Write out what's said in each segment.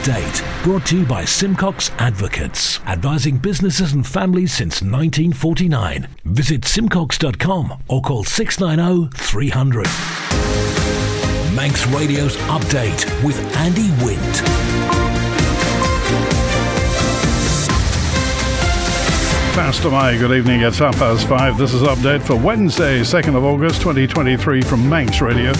Update, brought to you by Simcox Advocates, advising businesses and families since 1949. Visit simcox.com or call 690 300. Manx Radio's Update with Andy Wint. Faster my good evening, it's 5:30. This is Update for Wednesday, 2nd of August 2023 from Manx Radio.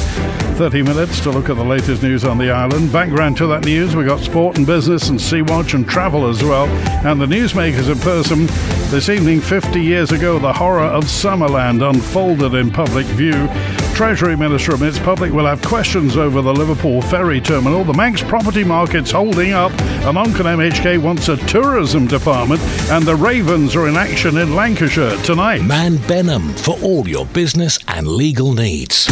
30 minutes to look at the latest news on the island. Background to that news, we got sport and business and Sea Watch and travel as well. And the newsmakers in person. This evening, 50 years ago, the horror of Summerland unfolded in public view. Treasury Minister admits public will have questions over the Liverpool ferry terminal. The Manx property market's holding up. And Onchan MHK wants a tourism department. And the Ravens are in action in Lancashire tonight. Man Benham for all your business and legal needs.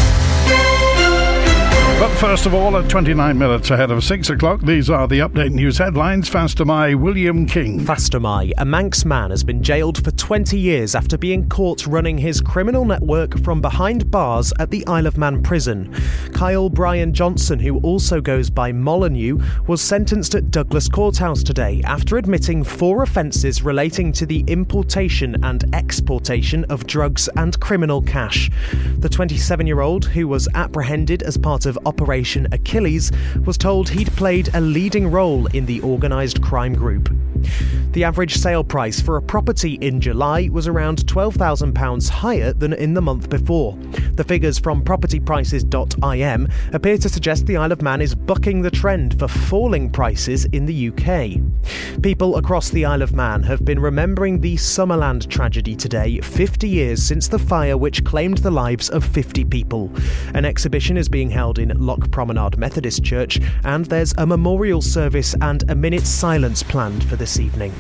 But first of all, at 29 minutes ahead of 6 o'clock, these are the Update News headlines. Fastamai William King. Fastamai, a Manx man, has been jailed for 20 years after being caught running his criminal network from behind bars at the Isle of Man prison. Kyle Brian Johnson, who also goes by Molyneux, was sentenced at Douglas Courthouse today after admitting 4 offences relating to the importation and exportation of drugs and criminal cash. The 27-year-old, who was apprehended as part of Operation Achilles, was told he'd played a leading role in the organised crime group. The average sale price for a property in July was around £12,000 higher than in the month before. The figures from propertyprices.im appear to suggest the Isle of Man is bucking the trend for falling prices in the UK. People across the Isle of Man have been remembering the Summerland tragedy today, 50 years since the fire which claimed the lives of 50 people. An exhibition is being held in Loch Promenade Methodist Church, and there's a memorial service and a minute's silence planned for this evening.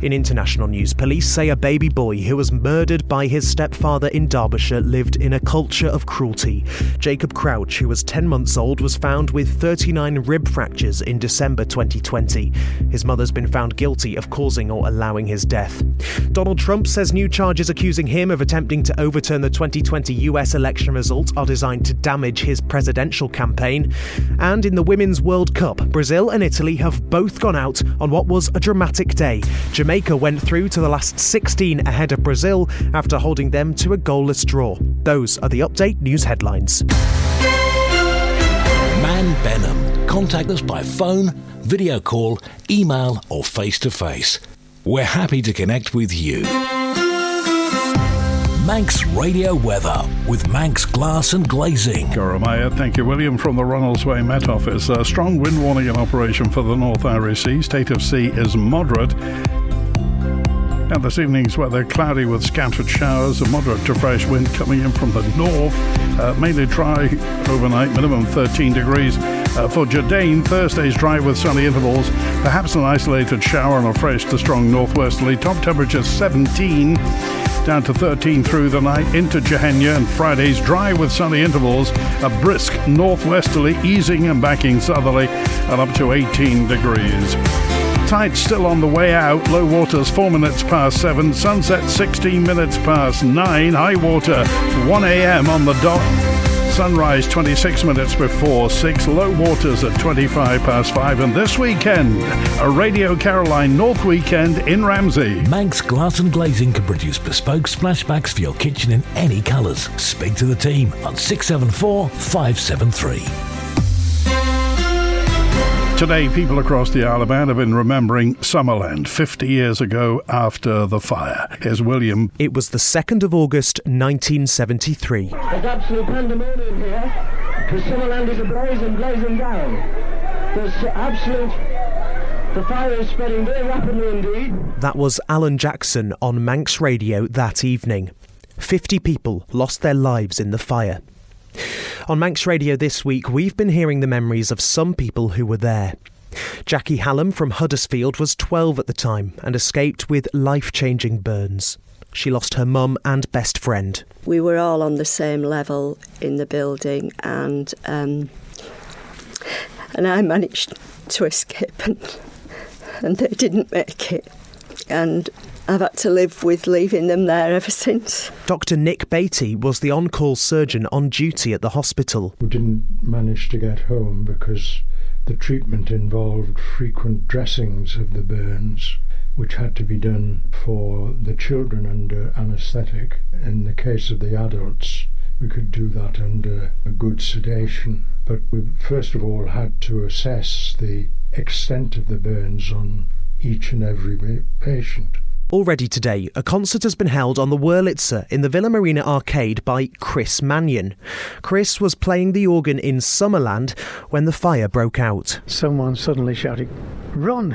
In international news, police say a baby boy who was murdered by his stepfather in Derbyshire lived in a culture of cruelty. Jacob Crouch, who was 10 months old, was found with 39 rib fractures in December 2020. His mother's been found guilty of causing or allowing his death. Donald Trump says new charges accusing him of attempting to overturn the 2020 US election result are designed to damage his presidential campaign. And in the Women's World Cup, Brazil and Italy have both gone out on what was a dramatic day. Jamaica went through to the last 16 ahead of Brazil after holding them to a goalless draw. Those are the Update News headlines. Man Benham. Contact us by phone, video call, email or face-to-face. We're happy to connect with you. Manx Radio Weather with Manx Glass and Glazing. Goramaya, thank you, William, from the Ronaldsway Met Office. A strong wind warning in operation for the North Irish Sea. State of sea is moderate. And this evening's weather, cloudy with scattered showers, a moderate to fresh wind coming in from the north. Mainly dry overnight, minimum 13 degrees. For Jardine, Thursday's dry with sunny intervals, perhaps an isolated shower and a fresh to strong northwesterly. Top temperature 17, down to 13 through the night into Jehenya. And Friday's dry with sunny intervals, a brisk northwesterly, easing and backing southerly, and up to 18 degrees. Tide still on the way out. Low water's 4 minutes past 7. Sunset 16 minutes past 9. High water 1 a.m. on the dot. Sunrise 26 minutes before 6. Low waters at 25 past 5. And this weekend, a Radio Caroline North weekend in Ramsey. Manx Glass and Glazing can produce bespoke splashbacks for your kitchen in any colours. Speak to the team on 674 573. Today, people across the Isle of Man have been remembering Summerland 50 years ago after the fire. Here's William. It was the 2nd of August 1973. There's absolute pandemonium here, because Summerland is ablaze and blazing down. There's the fire is spreading very rapidly indeed. That was Alan Jackson on Manx Radio that evening. 50 people lost their lives in the fire. On Manx Radio this week, we've been hearing the memories of some people who were there. Jackie Hallam from Huddersfield was 12 at the time and escaped with life-changing burns. She lost her mum and best friend. We were all on the same level in the building, and I managed to escape, and they didn't make it. And I've had to live with leaving them there ever since. Dr. Nick Beatty was the on-call surgeon on duty at the hospital. We didn't manage to get home because the treatment involved frequent dressings of the burns, which had to be done for the children under anaesthetic. In the case of the adults, we could do that under a good sedation. But we first of all had to assess the extent of the burns on each and every patient. Already today, a concert has been held on the Wurlitzer in the Villa Marina Arcade by Chris Mannion. Chris was playing the organ in Summerland when the fire broke out. Someone suddenly shouted, "Run!"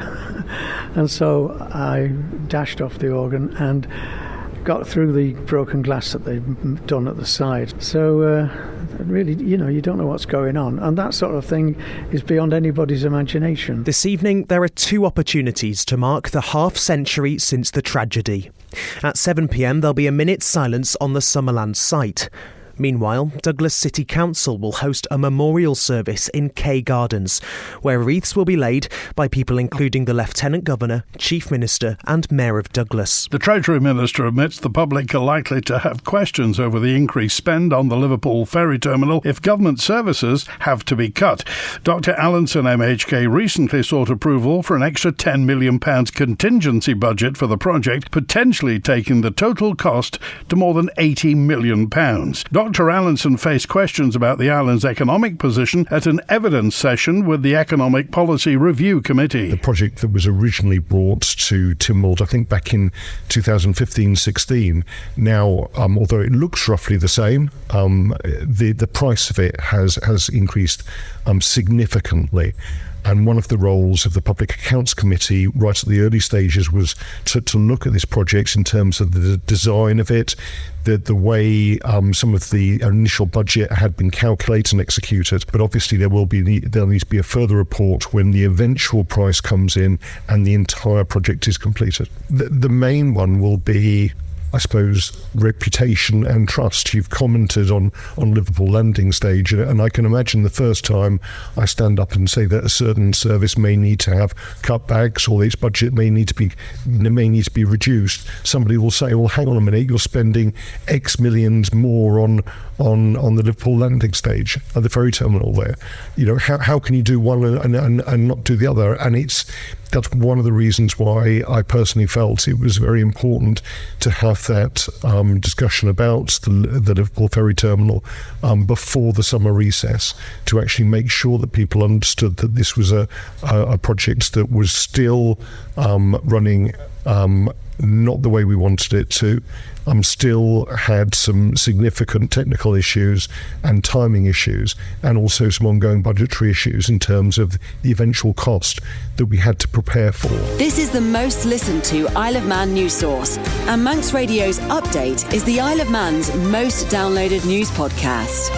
And so I dashed off the organ and got through the broken glass that they'd done at the side. So really, you don't know what's going on. And that sort of thing is beyond anybody's imagination. This evening, there are 2 opportunities to mark the half-century since the tragedy. At 7 p.m, there'll be a minute's silence on the Summerland site. Meanwhile, Douglas City Council will host a memorial service in Kew Gardens, where wreaths will be laid by people including the Lieutenant Governor, Chief Minister and Mayor of Douglas. The Treasury Minister admits the public are likely to have questions over the increased spend on the Liverpool ferry terminal if government services have to be cut. Dr Onchan MHK recently sought approval for an extra £10 million contingency budget for the project, potentially taking the total cost to more than £80 million. Dr Onchan faced questions about the island's economic position at an evidence session with the Economic Policy Review Committee. The project that was originally brought to Tynwald, I think back in 2015-16, now, although it looks roughly the same, the price of it has increased significantly. And one of the roles of the Public Accounts Committee right at the early stages was to look at this project in terms of the design of it, the way some of the initial budget had been calculated and executed. But obviously there'll needs to be a further report when the eventual price comes in and the entire project is completed. The main one will be, I suppose, reputation and trust. You've commented on Liverpool landing stage, and I can imagine the first time I stand up and say that a certain service may need to have cutbacks or its budget may need to be reduced. Somebody will say, "Well, hang on a minute, you're spending X millions more on the Liverpool landing stage at the ferry terminal there. How can you do one and not do the other?" And that's one of the reasons why I personally felt it was very important to have that discussion about the Liverpool ferry terminal before the summer recess, to actually make sure that people understood that this was a project that was still running not the way we wanted it to, still had some significant technical issues and timing issues, and also some ongoing budgetary issues in terms of the eventual cost that we had to prepare for. This is the most listened to Isle of Man news source, and Manx Radio's Update is the Isle of Man's most downloaded news podcast.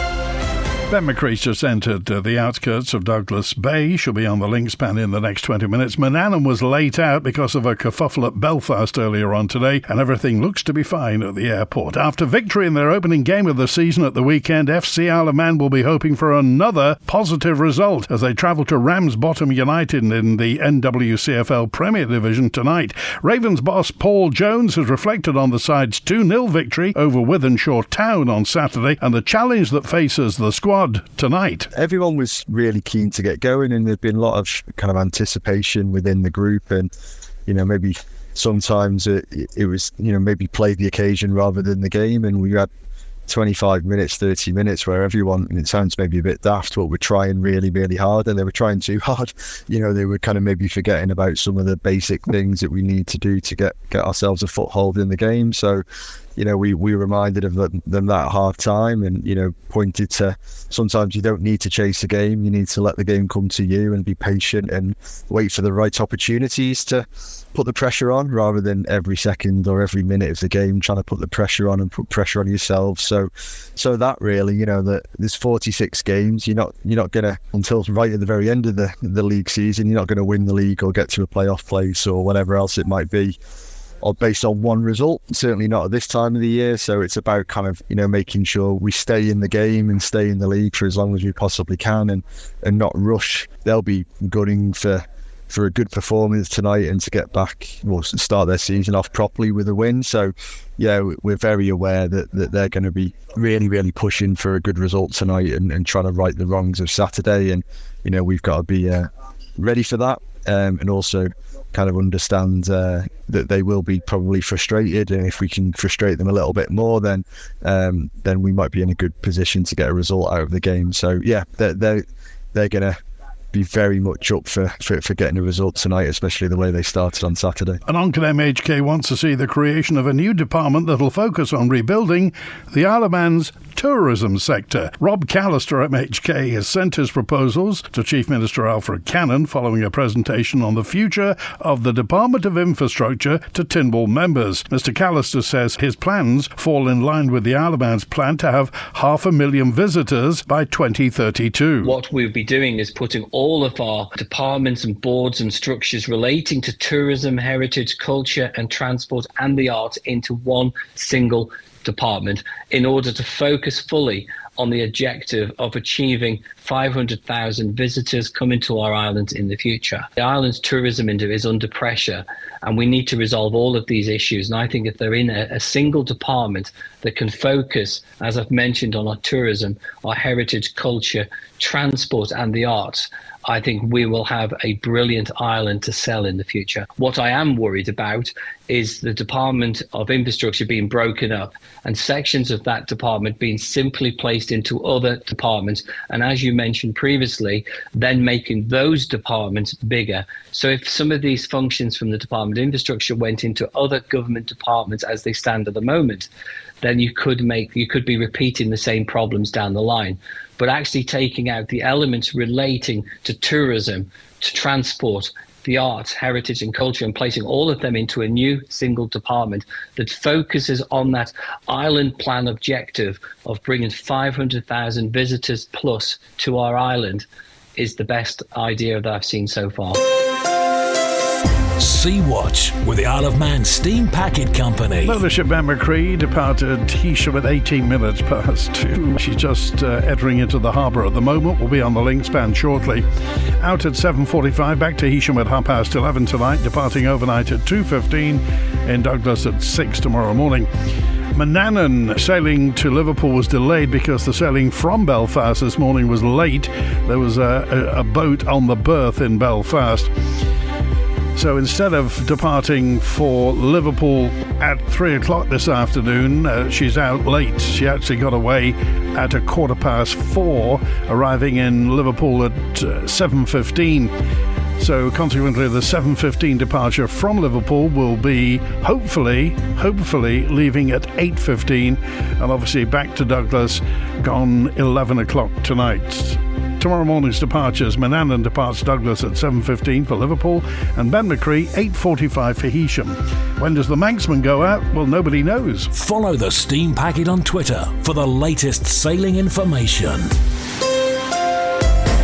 Ben McCree's just entered the outskirts of Douglas Bay. She'll be on the link span in the next 20 minutes. Manannan was late out because of a kerfuffle at Belfast earlier on today, and everything looks to be fine at the airport. After victory in their opening game of the season at the weekend, FC Isle of Man will be hoping for another positive result as they travel to Ramsbottom United in the NWCFL Premier Division tonight. Ravens boss Paul Jones has reflected on the side's 2-0 victory over Wythenshawe Town on Saturday and the challenge that faces the squad tonight. Everyone was really keen to get going, and there'd been a lot of kind of anticipation within the group, and maybe sometimes it was maybe play the occasion rather than the game, and we had 25 minutes, 30 minutes where everyone, and it sounds maybe a bit daft, but we're trying really, really hard, and they were trying too hard. They were kind of maybe forgetting about some of the basic things that we need to do to get ourselves a foothold in the game. So we reminded of them that at half time, and pointed to sometimes you don't need to chase a game, you need to let the game come to you and be patient and wait for the right opportunities to put the pressure on, rather than every second or every minute of the game trying to put the pressure on and put pressure on yourselves. So that really, that there's 46 games, you're not gonna, until right at the very end of the league season, you're not going to win the league or get to a playoff place or whatever else it might be, or based on one result, certainly not at this time of the year. So it's about kind of, making sure we stay in the game and stay in the league for as long as we possibly can, and not rush. They'll be gunning for a good performance tonight and to get back, or start their season off properly with a win. So yeah, we're very aware that they're going to be really, really pushing for a good result tonight and trying to right the wrongs of Saturday. And we've got to be ready for that, and also kind of understand that they will be probably frustrated, and if we can frustrate them a little bit more, then we might be in a good position to get a result out of the game. So yeah, they're going to be very much up for getting a result tonight, especially the way they started on Saturday. And Onchan MHK wants to see the creation of a new department that'll focus on rebuilding the Isle of Man's tourism sector. Rob Callister, MHK, has sent his proposals to Chief Minister Alfred Cannon following a presentation on the future of the Department of Infrastructure to Tynwald members. Mr Callister says his plans fall in line with the Isle of Man's plan to have 500,000 visitors by 2032. What we'll be doing is putting all of our departments and boards and structures relating to tourism, heritage, culture and transport and the arts into one single department in order to focus fully on the objective of achieving 500,000 visitors coming to our island in the future. The island's tourism industry is under pressure and we need to resolve all of these issues. And I think if they're in a single department that can focus, as I've mentioned, on our tourism, our heritage, culture, transport and the arts, I think we will have a brilliant island to sell in the future. What I am worried about is the Department of Infrastructure being broken up and sections of that department being simply placed into other departments. And as you mentioned previously, then making those departments bigger. So if some of these functions from the Department of Infrastructure went into other government departments as they stand at the moment, then you could be repeating the same problems down the line. But actually taking out the elements relating to tourism, to transport, the arts, heritage and culture, and placing all of them into a new single department that focuses on that island plan objective of bringing 500,000 visitors plus to our island is the best idea that I've seen so far. Sea Watch with the Isle of Man Steam Packet Company. Well, the ship Ben McCree departed Heysham at 18 minutes past 2. She's just entering into the harbour at the moment. We'll be on the link span shortly. Out at 7:45, back to Heysham at 11:30 tonight, departing overnight at 2:15, in Douglas at 6 tomorrow morning. Manannan sailing to Liverpool was delayed because the sailing from Belfast this morning was late. There was a boat on the berth in Belfast. So instead of departing for Liverpool at 3 o'clock this afternoon, she's out late. She actually got away at 4:15, arriving in Liverpool at 7:15. So consequently, the 7:15 departure from Liverpool will be hopefully leaving at 8:15, and obviously back to Douglas, gone 11 o'clock tonight. Tomorrow morning's departures: Manannan departs Douglas at 7:15 for Liverpool, and Ben McCree 8:45 for Heysham. When does the Manxman go out? Well, nobody knows. Follow the Steam Packet on Twitter for the latest sailing information.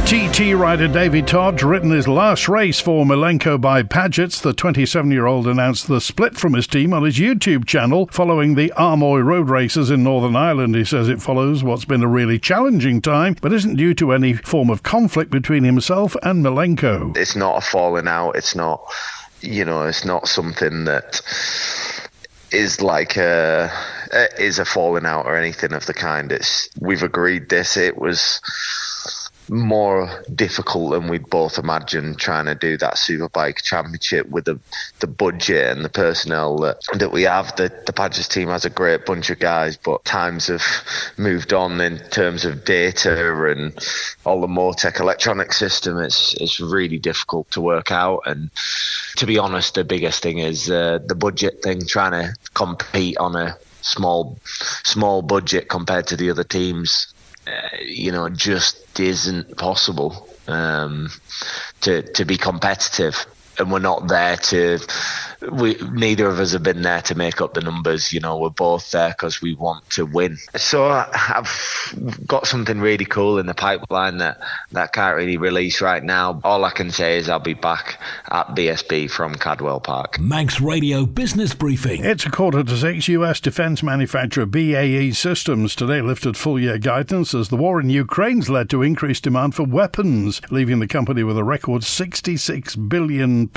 TT rider Davy Todd written his last race for Malenko by Padgett's. The 27-year-old announced the split from his team on his YouTube channel following the Armoy road races in Northern Ireland. He says it follows what's been a really challenging time, but isn't due to any form of conflict between himself and Malenko. It's not a falling out. It's not, it's not something that is like a falling out or anything of the kind. We've agreed this. It was more difficult than we'd both imagined, trying to do that Superbike Championship with the budget and the personnel that we have. The Padgett's team has a great bunch of guys, but times have moved on in terms of data and all the Motec electronic system. It's really difficult to work out, and to be honest, the biggest thing is the budget thing, trying to compete on a small budget compared to the other teams. Just isn't possible to be competitive. and we're not there to. Neither of us have been there to make up the numbers. We're both there because we want to win. So I've got something really cool in the pipeline that can't really release right now. All I can say is I'll be back at BSB from Cadwell Park. Manx Radio Business Briefing. It's 5:45. US defence manufacturer BAE Systems today lifted full-year guidance as the war in Ukraine's led to increased demand for weapons, leaving the company with a record £66 billion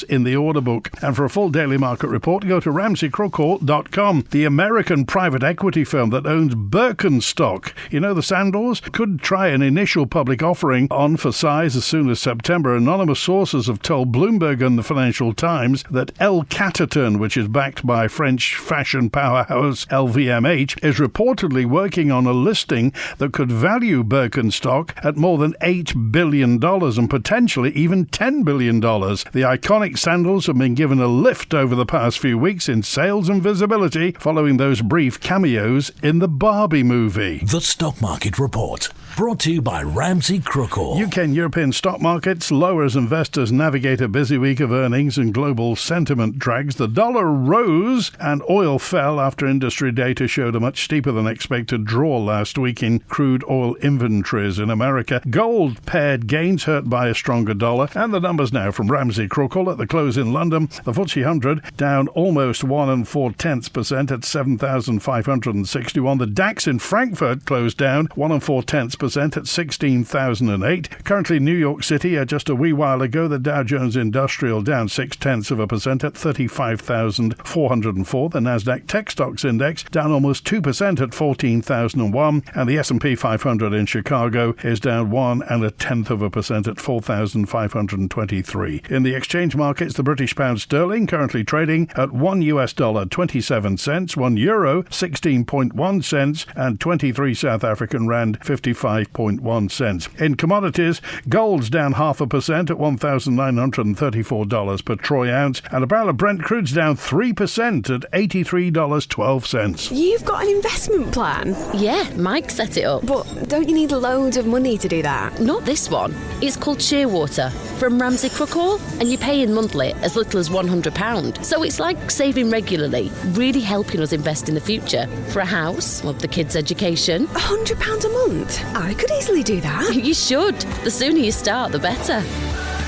in the order book. And for a full daily market report, go to ramseycrookall.com. The American private equity firm that owns Birkenstock, the sandals, could try an initial public offering on for size as soon as September. Anonymous sources have told Bloomberg and the Financial Times that El Cataton, which is backed by French fashion powerhouse LVMH, is reportedly working on a listing that could value Birkenstock at more than $8 billion and potentially even $10 billion. The iconic sandals have been given a lift over the past few weeks in sales and visibility following those brief cameos in the Barbie movie. The Stock Market Report, brought to you by Ramsey Crookall. UK and European stock markets lower as investors navigate a busy week of earnings and global sentiment drags. The dollar rose and oil fell after industry data showed a much steeper than expected draw last week in crude oil inventories in America. Gold paired gains hurt by a stronger dollar. And the numbers now from Ramsey Crookall at the close in London. The FTSE 100 down almost 1 4/10% at 7,561. The DAX in Frankfurt closed down 1 4/10% at 16,008. Currently New York City, just a wee while ago, the Dow Jones Industrial down 0.6% at 35,404. The Nasdaq Tech Stocks Index down almost 2% at 14,001. And the S&P 500 in Chicago is down 1 1/10% at 4,523. In the exchange markets, the British pound sterling currently trading at $1 27 cents, €1 16.1 cents, and 23 South African rand 55.1 cents. In commodities, gold's down 0.5% at $1,934 per troy ounce, and a barrel of Brent crude's down 3% at $83.12. You've got an investment plan? Yeah, Mike set it up. But don't you need loads of money to do that? Not this one. It's called Shearwater from Ramsey Crookall, and you pay in monthly as little as £100. So it's like saving regularly, really helping us invest in the future. For a house, or the kids' education. £100 a month? I could easily do that. You should. The sooner you start, the better.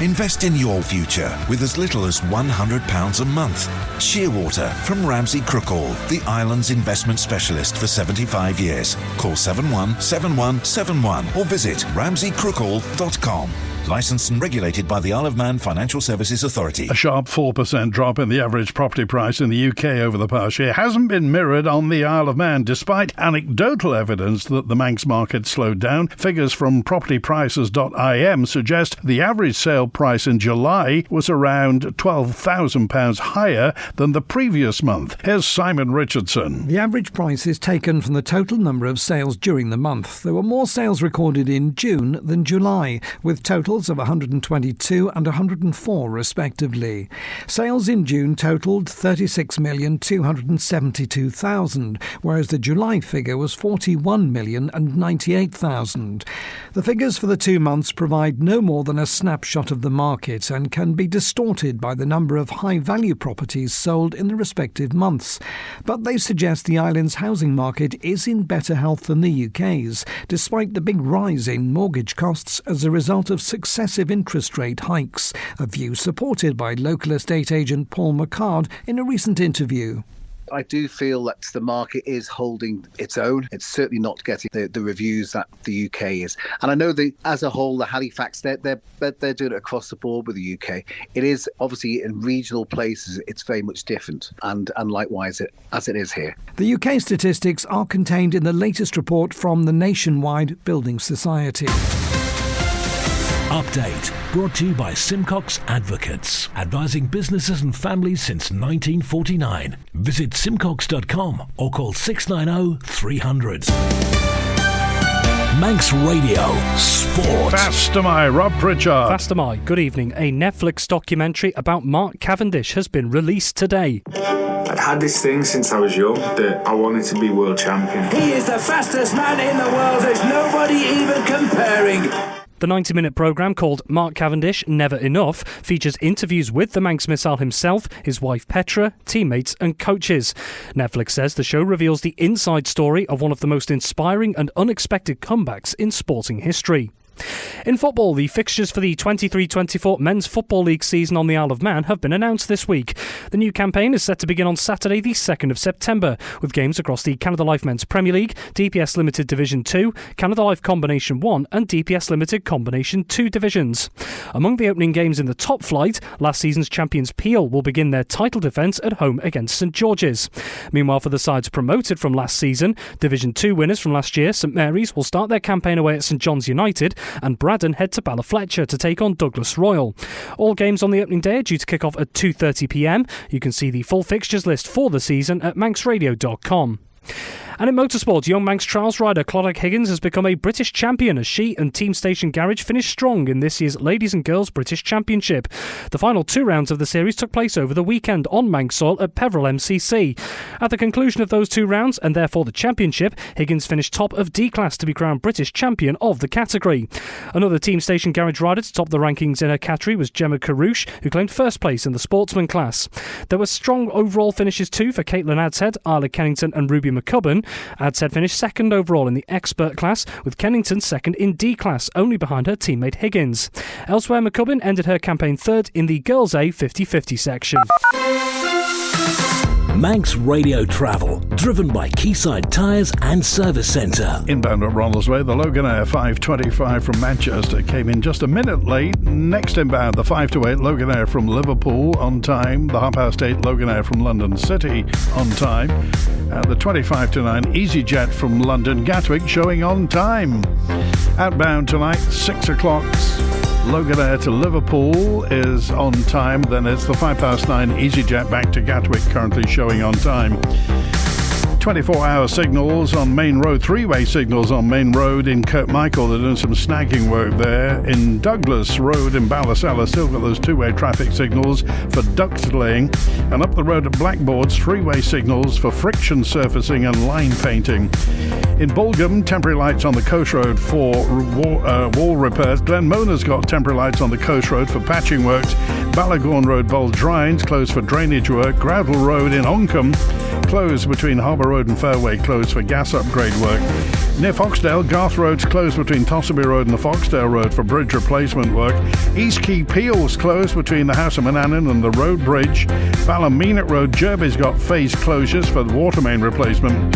Invest in your future with as little as £100 a month. Shearwater from Ramsey Crookall, the island's investment specialist for 75 years. Call 717171 or visit ramseycrookall.com. Licensed and regulated by the Isle of Man Financial Services Authority. A sharp 4% drop in the average property price in the UK over the past year hasn't been mirrored on the Isle of Man, despite anecdotal evidence that the Manx market slowed down. Figures from propertyprices.im suggest the average sale price in July was around £12,000 higher than the previous month. Here's Simon Richardson. The average price is taken from the total number of sales during the month. There were more sales recorded in June than July, with totals of 122 and 104 respectively. Sales in June totalled 36,272,000, whereas the July figure was 41,098,000. The figures for the 2 months provide no more than a snapshot of the market and can be distorted by the number of high-value properties sold in the respective months. But they suggest the island's housing market is in better health than the UK's, despite the big rise in mortgage costs as a result of successive interest rate hikes, a view supported by local estate agent Paul McCard in a recent interview. I do feel that the market is holding its own. It's certainly not getting the reviews that the UK is. And I know as a whole, the Halifax, they're doing it across the board with the UK. It is obviously in regional places, it's very much different, and likewise as it is here. The UK statistics are contained in the latest report from the Nationwide Building Society. Update, brought to you by Simcox Advocates, advising businesses and families since 1949. Visit simcox.com or call 690 300. Manx Radio Sport. Fast am I, Rob Pritchard. Fast am I. Good evening. A Netflix documentary about Mark Cavendish has been released today. I'd had this thing since I was young that I wanted to be world champion. He is the fastest man in the world. There's nobody even comparing. The 90-minute programme, called Mark Cavendish Never Enough, features interviews with the Manx missile himself, his wife Petra, teammates and coaches. Netflix says the show reveals the inside story of one of the most inspiring and unexpected comebacks in sporting history. In football, the fixtures for the 23-24 Men's Football League season on the Isle of Man have been announced this week. The new campaign is set to begin on Saturday, the 2nd of September, with games across the Canada Life Men's Premier League, DPS Limited Division 2, Canada Life Combination 1 and DPS Limited Combination 2 divisions. Among the opening games in the top flight, last season's champions Peel will begin their title defence at home against St George's. Meanwhile, for the sides promoted from last season, Division 2 winners from last year, St Mary's, will start their campaign away at St John's United, and Braddon head to Ballafletcher to take on Douglas Royal. All games on the opening day are due to kick off at 2:30pm. You can see the full fixtures list for the season at manxradio.com. And in motorsport, young Manx trials rider Clodagh Higgins has become a British champion as she and Team Station Garage finished strong in this year's Ladies and Girls British Championship. The final 2 rounds of the series took place over the weekend on Manx soil at Peveril MCC. At the conclusion of those 2 rounds, and therefore the championship, Higgins finished top of D-Class to be crowned British champion of the category. Another Team Station Garage rider to top the rankings in her category was Gemma Carouche, who claimed first place in the sportsman class. There were strong overall finishes too for Caitlin Adshead, Isla Kennington and Ruby McCubbin. Adshead finished second overall in the expert class, with Kennington second in D class, only behind her teammate Higgins. Elsewhere, McCubbin ended her campaign third in the Girls A 50-50 section. Manx Radio Travel, driven by Quayside Tyres and Service Centre. Inbound at Ronaldsway, the Loganair 525 from Manchester came in just a minute late. Next inbound, the 528 Loganair from Liverpool on time. The 8:30 Loganair from London City on time. And the 25-9 EasyJet from London Gatwick showing on time. Outbound tonight, 6 o'clock. Loganair to Liverpool is on time. Then it's the 9:05 EasyJet back to Gatwick, currently showing on time. 24-hour signals on Main Road, 3-way signals on Main Road in Kirkmichael. They're doing some snagging work there. In Douglas Road in Ballasalla, still got those 2-way traffic signals for duct laying. And up the road at Blackboards, 3-way signals for friction surfacing and line painting. In Bulgham, temporary lights on the Coast Road for wall repairs. Glenmona's got temporary lights on the Coast Road for patching works. Ballagorn Road, Baldrines, closed for drainage work. Groudle Road in Onchan, closed between Harbour Road and Fairway, closed for gas upgrade work. Near Foxdale, Garth Road's closed between Tossaby Road and the Foxdale Road for bridge replacement work. East Quay Peel's closed between the House of Manannan and the Road Bridge. Ballymeenet Road, Jerby's got phase closures for the water main replacement.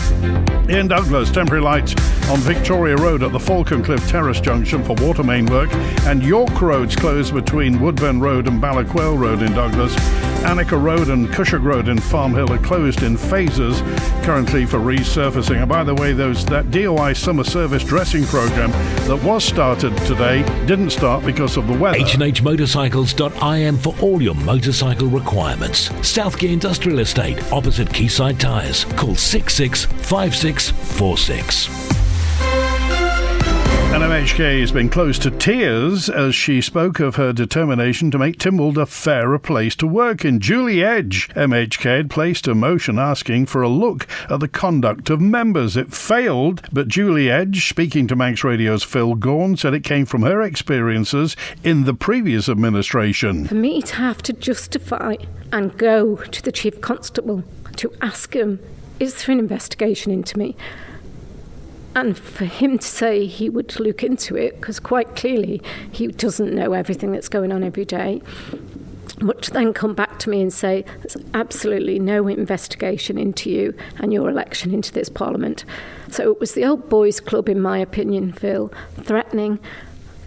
In Douglas, temporary lights on Victoria Road at the Falconcliffe Terrace Junction for water main work. And York Road's closed between Woodburn Road and Ballaquail Road in Douglas. Annika Road and Cushag Road in Farm Hill are closed in phases currently for resurfacing. And by the way, that DOI summer service dressing program that was started today didn't start because of the weather. H&H Motorcycles.im for all your motorcycle requirements. Southgate Industrial Estate, opposite Quayside Tyres. Call 665646. And MHK has been close to tears as she spoke of her determination to make Tynwald a fairer place to work in. Julie Edge, MHK, had placed a motion asking for a look at the conduct of members. It failed, but Julie Edge, speaking to Manx Radio's Phil Gaughan, said it came from her experiences in the previous administration. For me to have to justify and go to the Chief Constable to ask him, is there an investigation into me? And for him to say he would look into it, because quite clearly he doesn't know everything that's going on every day, but to then come back to me and say there's absolutely no investigation into you and your election into this Parliament. So it was the old boys club, in my opinion, Phil, threatening,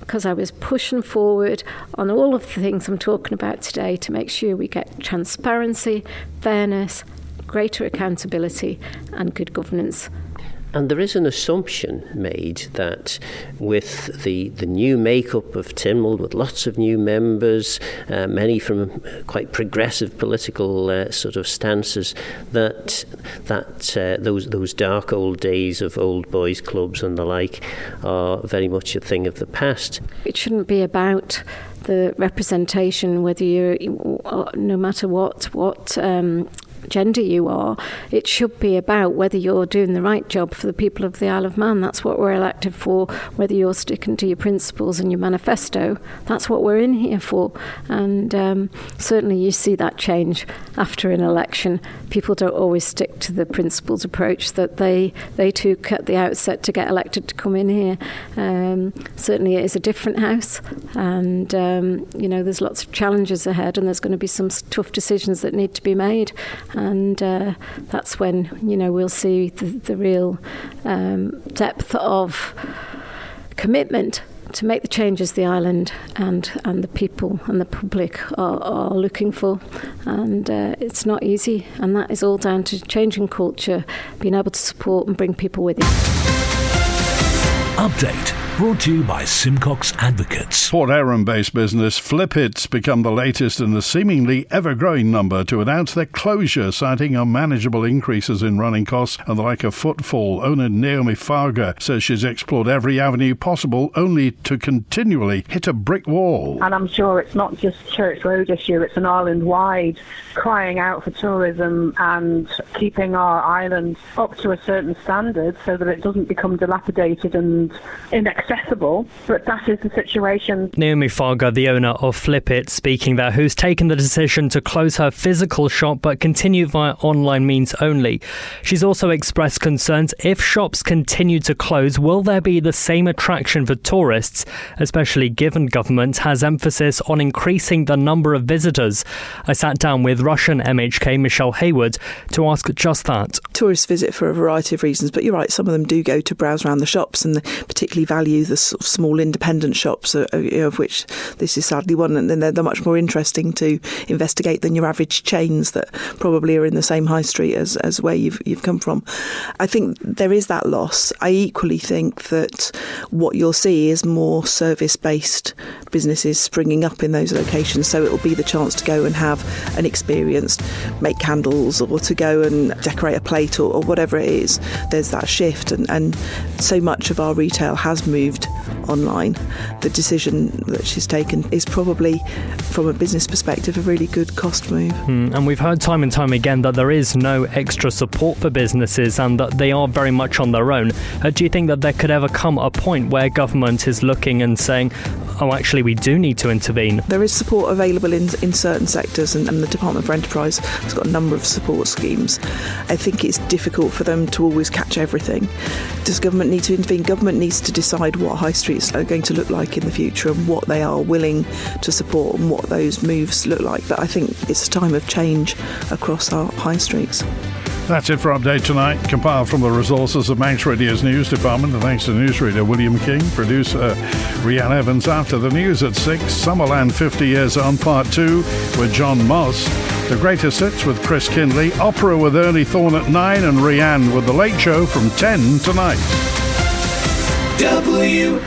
because I was pushing forward on all of the things I'm talking about today to make sure we get transparency, fairness, greater accountability and good governance. And there is an assumption made that with the new makeup of Tynwald, with lots of new members, many from quite progressive political sort of stances, that those dark old days of old boys clubs and the like are very much a thing of the past. It shouldn't be about the representation, whether you're, no matter what gender you are. It should be about whether you're doing the right job for the people of the Isle of Man. That's what we're elected for. Whether you're sticking to your principles and your manifesto, that's what we're in here for. And certainly you see that change after an election. People don't always stick to the principles approach that they took at the outset to get elected to come in here. Certainly it is a different house, and there's lots of challenges ahead, and there's going to be some tough decisions that need to be made. And that's when, we'll see the real depth of commitment to make the changes the island and the people and the public are looking for. And it's not easy, and that is all down to changing culture, being able to support and bring people with you. Update brought to you by Simcox Advocates. Port Erin-based business Flip It's become the latest in the seemingly ever-growing number to announce their closure, citing unmanageable increases in running costs and the lack of footfall. Owner Naomi Farga says she's explored every avenue possible, only to continually hit a brick wall. And I'm sure it's not just a Church Road issue, it's an island-wide crying out for tourism and keeping our island up to a certain standard so that it doesn't become dilapidated and inaccessible. But that is the situation. Naomi Farga, the owner of Flip It, speaking there, who's taken the decision to close her physical shop but continue via online means only. She's also expressed concerns if shops continue to close, will there be the same attraction for tourists, especially given government has emphasis on increasing the number of visitors. I sat down with Russian MHK Michelle Hayward to ask just that. Tourists visit for a variety of reasons, but you're right, some of them do go to browse around the shops and particularly value the sort of small independent shops, of which this is sadly one, and then they're much more interesting to investigate than your average chains that probably are in the same high street as where you've come from. I think there is that loss. I equally think that what you'll see is more service-based businesses springing up in those locations, so it'll be the chance to go and have an experience, make candles, or to go and decorate a plate or whatever it is. There's that shift, and so much of our retail has moved online. The decision that she's taken is probably, from a business perspective, a really good cost move. And we've heard time and time again that there is no extra support for businesses and that they are very much on their own. Do you think that there could ever come a point where government is looking and saying, oh, actually, we do need to intervene? There is support available in certain sectors, and the Department for Enterprise has got a number of support schemes. I think it's difficult for them to always catch everything. Does government need to intervene? Government needs to decide what high streets are going to look like in the future and what they are willing to support and what those moves look like. But I think it's a time of change across our high streets. That's it for Update Tonight, compiled from the resources of Manx Radio's news department, and thanks to newsreader William King, producer Rhiann Evans. After the news at 6, Summerland 50 Years On Part 2 with John Moss, The Greatest Hits with Chris Kinley, Opera with Ernie Thorne at 9, and Rhiann with The Late Show from 10 tonight. WINT